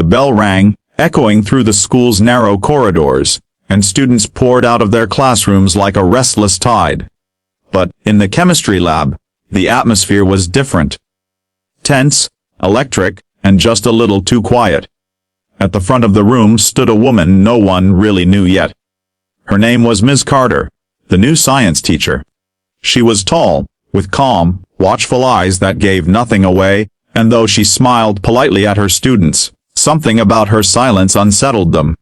bell rang, echoing through the school's narrow corridors, and students poured out of their classrooms like a restless tide. But, in the chemistry lab, the atmosphere was different. Tense, electric, and just a little too quiet. At the front of the room stood a woman no one really knew yet. Her name was Ms. Carter, the new science teacher. She was tall, with calm, watchful eyes that gave nothing away, and though she smiled politely at her students, something about her silence unsettled them.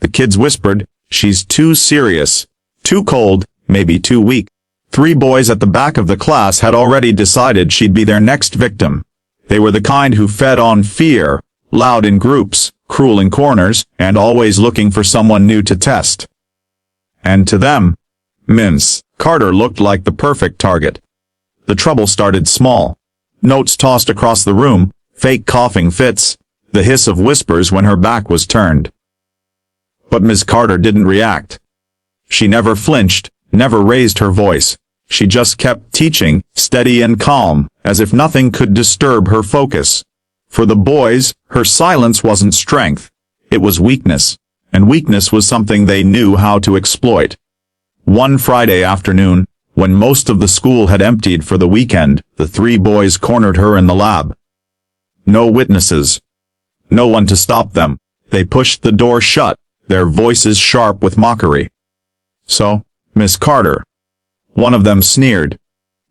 The kids whispered, "She's too serious, too cold, maybe too weak." 3 boys at the back of the class had already decided she'd be their next victim. They were the kind who fed on fear, loud in groups, cruel in corners, and always looking for someone new to test. And to them, Ms. Carter looked like the perfect target. The trouble started small. Notes tossed across the room, fake coughing fits, the hiss of whispers when her back was turned. But Ms. Carter didn't react. She never flinched, never raised her voice. She just kept teaching, steady and calm, as if nothing could disturb her focus. For the boys, her silence wasn't strength. It was weakness, and weakness was something they knew how to exploit. One Friday afternoon, when most of the school had emptied for the weekend, the 3 boys cornered her in the lab. No witnesses. No one to stop them. They pushed the door shut, their voices sharp with mockery. "So, Miss Carter," one of them sneered,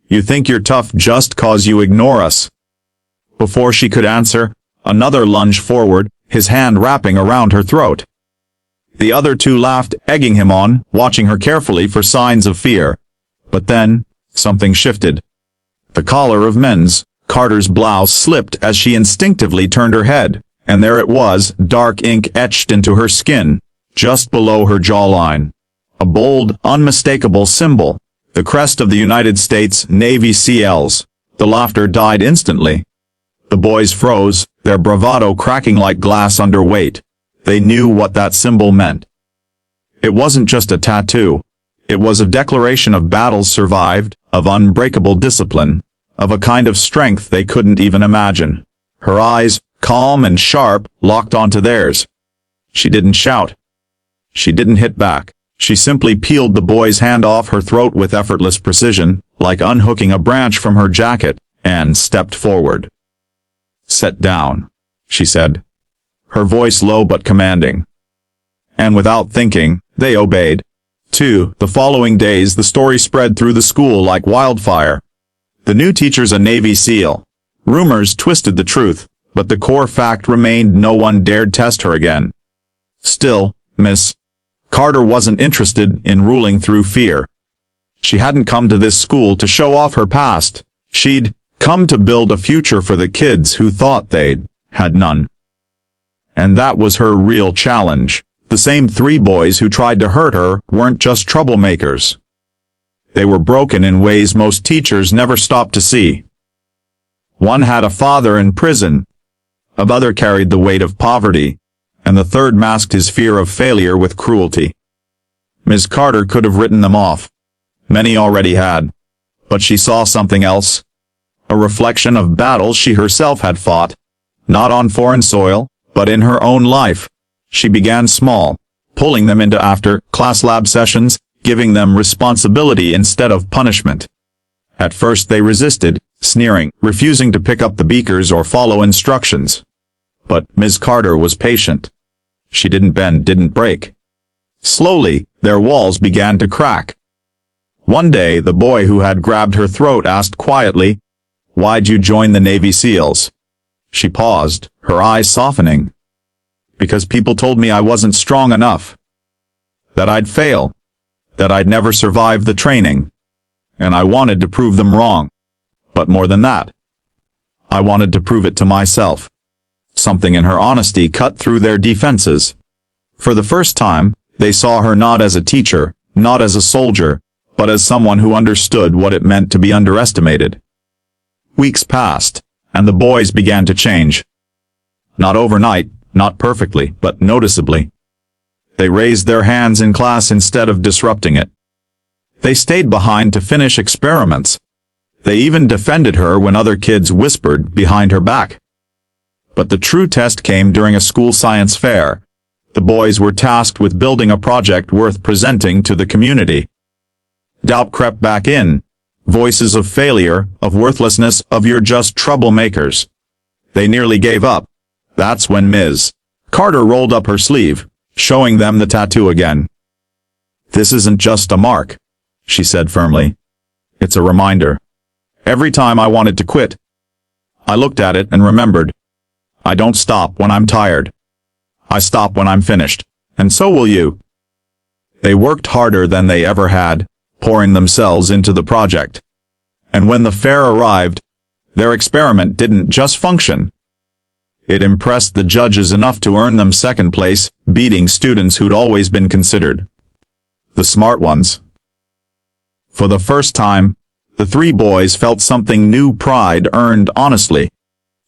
"you think you're tough just 'cause you ignore us?" Before she could answer, another lunged forward, his hand wrapping around her throat. The other 2 laughed, egging him on, watching her carefully for signs of fear. But then, something shifted. The collar of Ms. Carter's blouse slipped as she instinctively turned her head, and there it was, dark ink etched into her skin, just below her jawline. A bold, unmistakable symbol, the crest of the United States Navy SEALs. The laughter died instantly. The boys froze, their bravado cracking like glass under weight. They knew what that symbol meant. It wasn't just a tattoo. It was a declaration of battles survived, of unbreakable discipline, of a kind of strength they couldn't even imagine. Her eyes, calm and sharp, locked onto theirs. She didn't shout. She didn't hit back. She simply peeled the boy's hand off her throat with effortless precision, like unhooking a branch from her jacket, and stepped forward. "Sit down," she said, her voice low but commanding. And without thinking, they obeyed. The following days the story spread through the school like wildfire. The new teacher's a Navy SEAL. Rumors twisted the truth, but the core fact remained: no one dared test her again. Still, Miss Carter wasn't interested in ruling through fear. She hadn't come to this school to show off her past. She'd come to build a future for the kids who thought they'd had none. And that was her real challenge. The same 3 boys who tried to hurt her weren't just troublemakers. They were broken in ways most teachers never stopped to see. One had a father in prison. Another carried the weight of poverty. And the third masked his fear of failure with cruelty. Ms. Carter could have written them off. Many already had. But she saw something else. A reflection of battles she herself had fought. Not on foreign soil, but in her own life. She began small, pulling them into after-class lab sessions, giving them responsibility instead of punishment. At first they resisted, sneering, refusing to pick up the beakers or follow instructions. But Ms. Carter was patient. She didn't bend, didn't break. Slowly, their walls began to crack. One day the boy who had grabbed her throat asked quietly, "Why'd you join the Navy SEALs?" She paused, her eyes softening. "Because people told me I wasn't strong enough. That I'd fail. That I'd never survive the training. And I wanted to prove them wrong. But more than that, I wanted to prove it to myself." Something in her honesty cut through their defenses. For the first time, they saw her not as a teacher, not as a soldier, but as someone who understood what it meant to be underestimated. Weeks passed, and the boys began to change. Not overnight, not perfectly, but noticeably. They raised their hands in class instead of disrupting it. They stayed behind to finish experiments. They even defended her when other kids whispered behind her back. But the true test came during a school science fair. The boys were tasked with building a project worth presenting to the community. Doubt crept back in. Voices of failure, of worthlessness, of "you're just troublemakers." They nearly gave up. That's when Ms. Carter rolled up her sleeve, showing them the tattoo again. "This isn't just a mark," she said firmly. "It's a reminder. Every time I wanted to quit, I looked at it and remembered. I don't stop when I'm tired. I stop when I'm finished, and so will you." They worked harder than they ever had, pouring themselves into the project. And when the fair arrived, their experiment didn't just function. It impressed the judges enough to earn them second place, beating students who'd always been considered the smart ones. For the first time, the three boys felt something new: pride earned honestly.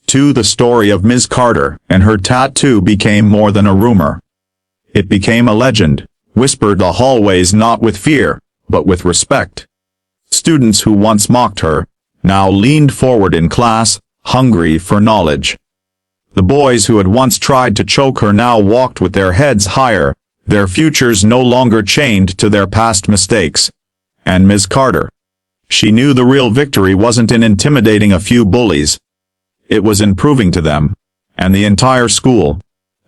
Too, the story of Ms. Carter and her tattoo became more than a rumor. It became a legend, whispered the hallways not with fear, but with respect. Students who once mocked her now leaned forward in class, hungry for knowledge. The boys who had once tried to choke her now walked with their heads higher, their futures no longer chained to their past mistakes. And Ms. Carter, she knew the real victory wasn't in intimidating a few bullies. It was in proving to them, and the entire school,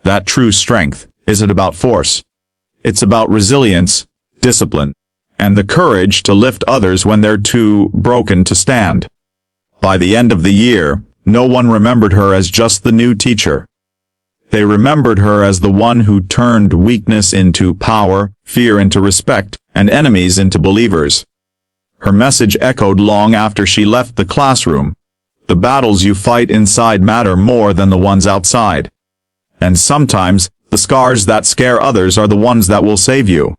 that true strength isn't about force. It's about resilience, discipline, and the courage to lift others when they're too broken to stand. By the end of the year, no one remembered her as just the new teacher. They remembered her as the one who turned weakness into power, fear into respect, and enemies into believers. Her message echoed long after she left the classroom. The battles you fight inside matter more than the ones outside. And sometimes, the scars that scare others are the ones that will save you.